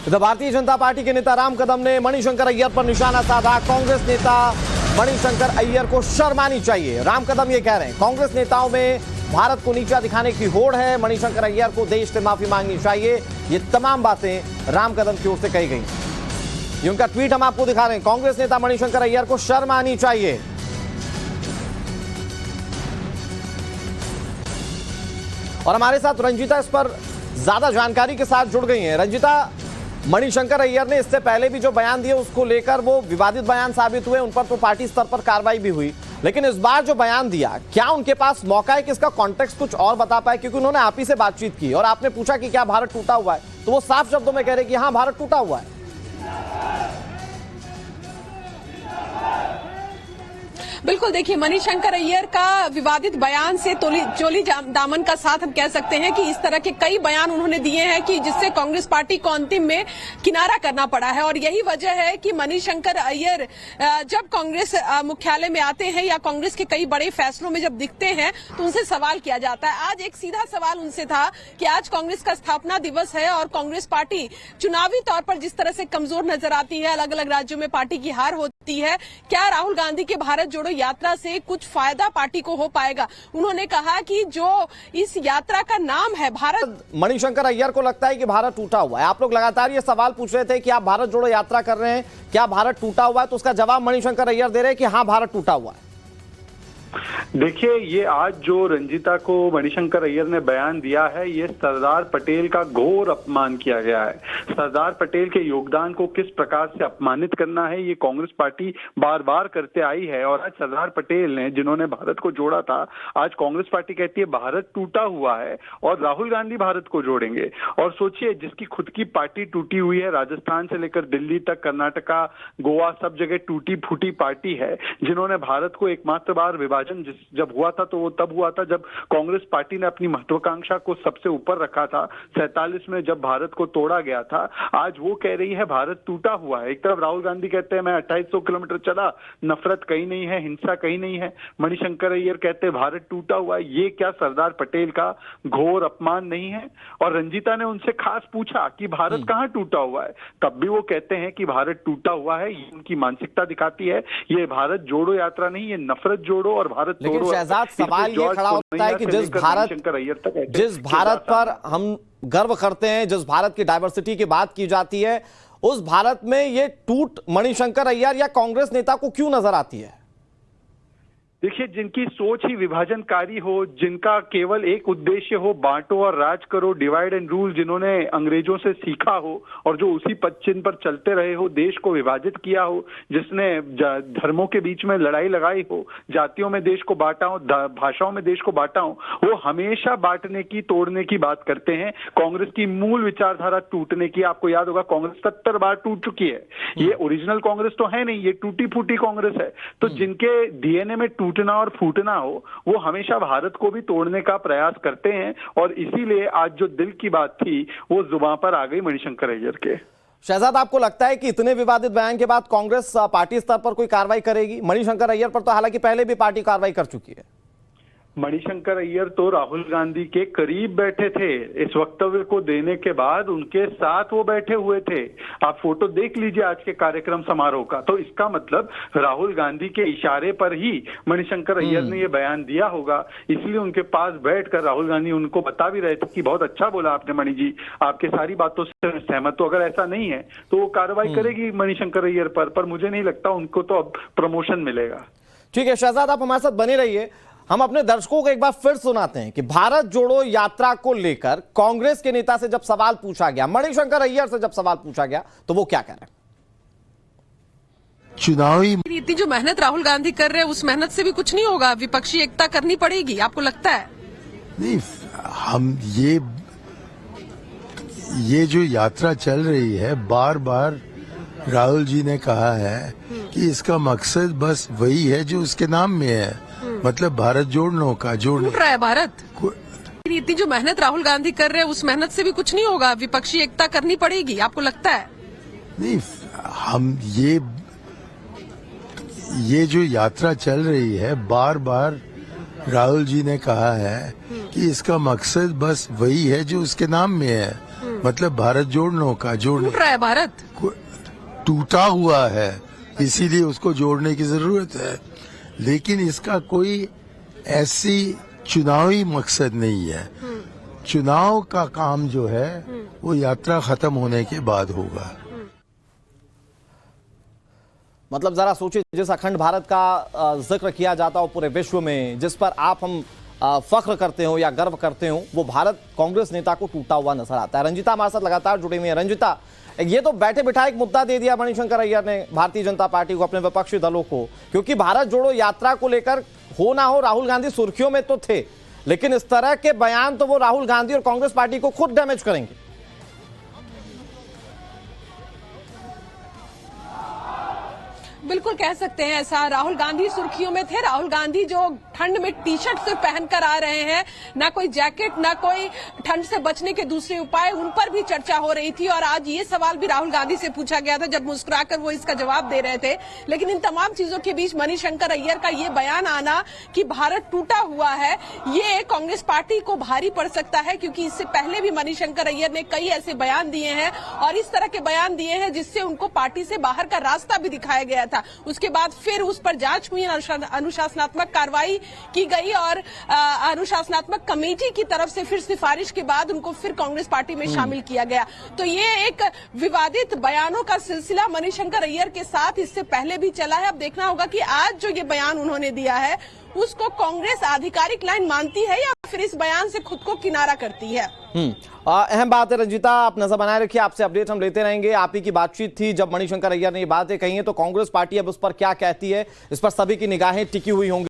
इधर भारतीय जनता पार्टी के नेता राम कदम ने मणिशंकर अय्यर पर निशाना साधा। कांग्रेस नेता मणिशंकर अय्यर को शर्म आनी चाहिए। राम कदम ये कह रहे हैं कांग्रेस नेताओं में भारत को नीचा दिखाने की होड़ है। मणिशंकर अय्यर को देश से माफी मांगनी चाहिए। ये तमाम बातें राम कदम की ओर से कही गई। ये उनका ट्वीट हम आपको दिखा रहे हैं। कांग्रेस नेता मणिशंकर अय्यर को शर्म आनी चाहिए। और हमारे साथ रंजीता इस पर ज्यादा जानकारी के साथ जुड़ गई हैं। रंजीता, मणिशंकर अय्यर ने इससे पहले भी जो बयान दिए उसको लेकर वो विवादित बयान साबित हुए, उन पर तो पार्टी स्तर पर कार्रवाई भी हुई, लेकिन इस बार जो बयान दिया, क्या उनके पास मौका है कि इसका कॉन्टेक्स्ट कुछ और बता पाए? क्योंकि उन्होंने आप ही से बातचीत की और आपने पूछा कि क्या भारत टूटा हुआ है, तो वो साफ शब्दों में कह रहे कि हाँ भारत टूटा हुआ है। बिल्कुल, देखिए मणिशंकर अय्यर का विवादित बयान से चोली दामन का साथ हम कह सकते हैं कि इस तरह के कई बयान उन्होंने दिए हैं कि जिससे कांग्रेस पार्टी को अंतिम में किनारा करना पड़ा है। और यही वजह है कि मणिशंकर अय्यर जब कांग्रेस मुख्यालय में आते हैं या कांग्रेस के कई बड़े फैसलों में जब दिखते हैं तो उनसे सवाल किया जाता है। आज एक सीधा सवाल उनसे था कि आज कांग्रेस का स्थापना दिवस है और कांग्रेस पार्टी चुनावी तौर पर जिस तरह से कमजोर नजर आती है, अलग अलग राज्यों में पार्टी की हार होती है, क्या राहुल गांधी के भारत जोड़ो यात्रा से कुछ फायदा पार्टी को हो पाएगा? उन्होंने कहा कि जो इस यात्रा का नाम है भारत। मणिशंकर अय्यर को लगता है कि भारत टूटा हुआ है। आप लोग लगातार ये सवाल पूछ रहे थे कि आप भारत जोड़ो यात्रा कर रहे हैं, क्या भारत टूटा हुआ है? तो उसका जवाब मणिशंकर अय्यर दे रहे हैं कि हाँ भारत टूटा हुआ है। देखिए, ये आज जो रंजीता को मणिशंकर अय्यर ने बयान दिया है, ये सरदार पटेल का घोर अपमान किया गया है। सरदार पटेल के योगदान को किस प्रकार से अपमानित करना है, ये कांग्रेस पार्टी बार बार करते आई है। और आज सरदार पटेल ने, जिन्होंने भारत को जोड़ा था, आज कांग्रेस पार्टी कहती है भारत टूटा हुआ है और राहुल गांधी भारत को जोड़ेंगे। और सोचिए, जिसकी खुद की पार्टी टूटी हुई है, राजस्थान से लेकर दिल्ली तक, कर्नाटका, गोवा, सब जगह टूटी फूटी पार्टी है, जिन्होंने भारत को एकमात्र बार विभाजन जब हुआ था तो वो तब हुआ था जब कांग्रेस पार्टी ने अपनी महत्वाकांक्षा को सबसे ऊपर रखा था 47 में, जब भारत को तोड़ा गया था। आज वो कह रही है भारत टूटा हुआ है। एक तरफ राहुल गांधी कहते हैं मैं 2800 किलोमीटर चला, नफरत कहीं नहीं है, हिंसा कहीं नहीं है। मणिशंकर अय्यर कहते हैं भारत टूटा हुआ है। ये क्या सरदार पटेल का घोर अपमान नहीं है? और रंजीता ने उनसे खास पूछा कि भारत कहां टूटा हुआ है, तब भी वो कहते हैं कि भारत टूटा हुआ है। ये उनकी मानसिकता दिखाती है। ये भारत जोड़ो यात्रा नहीं, ये नफरत जोड़ो और भारत लेकिन शहजाद, सवाल ये खड़ा होता है कि जिस भारत पर हम गर्व करते हैं, जिस भारत की डायवर्सिटी की बात की जाती है, उस भारत में ये टूट मणिशंकर अय्यर या कांग्रेस नेता को क्यों नजर आती है? देखिए, जिनकी सोच ही विभाजनकारी हो, जिनका केवल एक उद्देश्य हो बांटो और राज करो, डिवाइड एंड रूल, जिन्होंने अंग्रेजों से सीखा हो और जो उसी पदचिन्ह पर चलते रहे हो, देश को विभाजित किया हो, जिसने धर्मों के बीच में लड़ाई लगाई हो, जातियों में देश को बांटा हो, भाषाओं में देश को बांटा हो, वो हमेशा बांटने की, तोड़ने की बात करते हैं। कांग्रेस की मूल विचारधारा टूटने की, आपको याद होगा कांग्रेस 70 बार टूट चुकी है। ये ओरिजिनल कांग्रेस तो है नहीं, ये टूटी फूटी कांग्रेस है। तो जिनके डीएनए में टूटना और फूटना हो, वो हमेशा भारत को भी तोड़ने का प्रयास करते हैं। और इसीलिए आज जो दिल की बात थी वो जुबान पर आ गई मणिशंकर अय्यर के। शहजाद, आपको लगता है कि इतने विवादित बयान के बाद कांग्रेस पार्टी स्तर पर कोई कार्रवाई करेगी? मणिशंकर अय्यर पर तो हालांकि पहले भी पार्टी कार्रवाई कर चुकी है। मणिशंकर अय्यर तो राहुल गांधी के करीब बैठे थे। इस वक्तव्य को देने के बाद उनके साथ वो बैठे हुए थे। आप फोटो देख लीजिए आज के कार्यक्रम समारोह का। तो इसका मतलब राहुल गांधी के इशारे पर ही मणिशंकर अय्यर ने ये बयान दिया होगा। इसलिए उनके पास बैठकर राहुल गांधी उनको बता भी रहे थे कि बहुत अच्छा बोला आपने मणि जी, आपके सारी बातों से सहमत। तो अगर ऐसा नहीं है तो वो कार्रवाई करेगी मणिशंकर अय्यर पर मुझे नहीं लगता उनको तो अब प्रमोशन मिलेगा। ठीक है शहजाद, आप हमारे साथ बने रहिए। हम अपने दर्शकों को एक बार फिर सुनाते हैं कि भारत जोड़ो यात्रा को लेकर कांग्रेस के नेता से जब सवाल पूछा गया, मणिशंकर अय्यर से जब सवाल पूछा गया, तो वो क्या कह रहे हैं। चुनावी इतनी जो मेहनत राहुल गांधी कर रहे हैं, उस मेहनत से भी कुछ नहीं होगा, विपक्षी एकता करनी पड़ेगी, आपको लगता है? नहीं, हम ये जो यात्रा चल रही है, बार बार राहुल जी ने कहा है कि इसका मकसद बस वही है जो उसके नाम में है, मतलब भारत जोड़ने का। टूट रहा है भारत। इतनी जो मेहनत राहुल गांधी कर रहे हैं, उस मेहनत से भी कुछ नहीं होगा, विपक्षी एकता करनी पड़ेगी, आपको लगता है? नहीं, हम ये जो यात्रा चल रही है, बार बार राहुल जी ने कहा है कि इसका मकसद बस वही है जो उसके नाम में है, मतलब भारत जोड़ने का टूट रहा है भारत, टूटा हुआ है, इसीलिए उसको जोड़ने की जरूरत है। लेकिन इसका कोई ऐसी चुनावी मकसद नहीं है। चुनाव का काम जो है वो यात्रा खत्म होने के बाद होगा। मतलब जरा सोचिए, जिस अखंड भारत का जिक्र किया जाता हो पूरे विश्व में, जिस पर हम फख्र करते हो या गर्व करते हो, वो भारत कांग्रेस नेता को टूटा हुआ नजर आता है। रंजिता हमारे साथ लगातार जुड़ी हुई है। रंजिता, ये तो बैठे बिठाए एक मुद्दा दे दिया मणिशंकर अय्यर ने भारतीय जनता पार्टी को, अपने विपक्षी दलों को, क्योंकि भारत जोड़ो यात्रा को लेकर हो ना हो राहुल गांधी सुर्खियों में तो थे, लेकिन इस तरह के बयान तो वो राहुल गांधी और कांग्रेस पार्टी को खुद डैमेज करेंगे। बिल्कुल कह सकते हैं ऐसा। राहुल गांधी सुर्खियों में थे। राहुल गांधी जो ठंड में टी शर्ट सिर्फ पहनकर आ रहे हैं, ना कोई जैकेट, ना कोई ठंड से बचने के दूसरे उपाय, उन पर भी चर्चा हो रही थी। और आज ये सवाल भी राहुल गांधी से पूछा गया था जब मुस्कुराकर वो इसका जवाब दे रहे थे। लेकिन इन तमाम चीजों के बीच मणिशंकर अय्यर का ये बयान आना कि भारत टूटा हुआ है, ये कांग्रेस पार्टी को भारी पड़ सकता है, क्योंकि इससे पहले भी मणिशंकर अय्यर ने कई ऐसे बयान दिए हैं और इस तरह के बयान दिए हैं जिससे उनको पार्टी से बाहर का रास्ता भी दिखाया गया था। उसके बाद फिर उस पर जांच हुई, अनुशासनात्मक कार्रवाई की गई और अनुशासनात्मक कमेटी की तरफ से फिर सिफारिश के बाद उनको फिर कांग्रेस पार्टी में शामिल किया गया। तो ये एक विवादित बयानों का सिलसिला मणिशंकर अय्यर के साथ इससे पहले भी चला है। अब देखना होगा कि आज जो ये बयान उन्होंने दिया है उसको कांग्रेस आधिकारिक लाइन मानती है या फिर इस बयान से खुद को किनारा करती है। अहम बात है रंजिता, आप नजर बनाए रखिए, आपसे अपडेट हम लेते रहेंगे। आप ही की बातचीत थी जब मणिशंकर अय्यर ने ये बातें कही हैं, तो कांग्रेस पार्टी अब उस पर क्या कहती है, इस पर सभी की निगाहें टिकी हुई होंगी।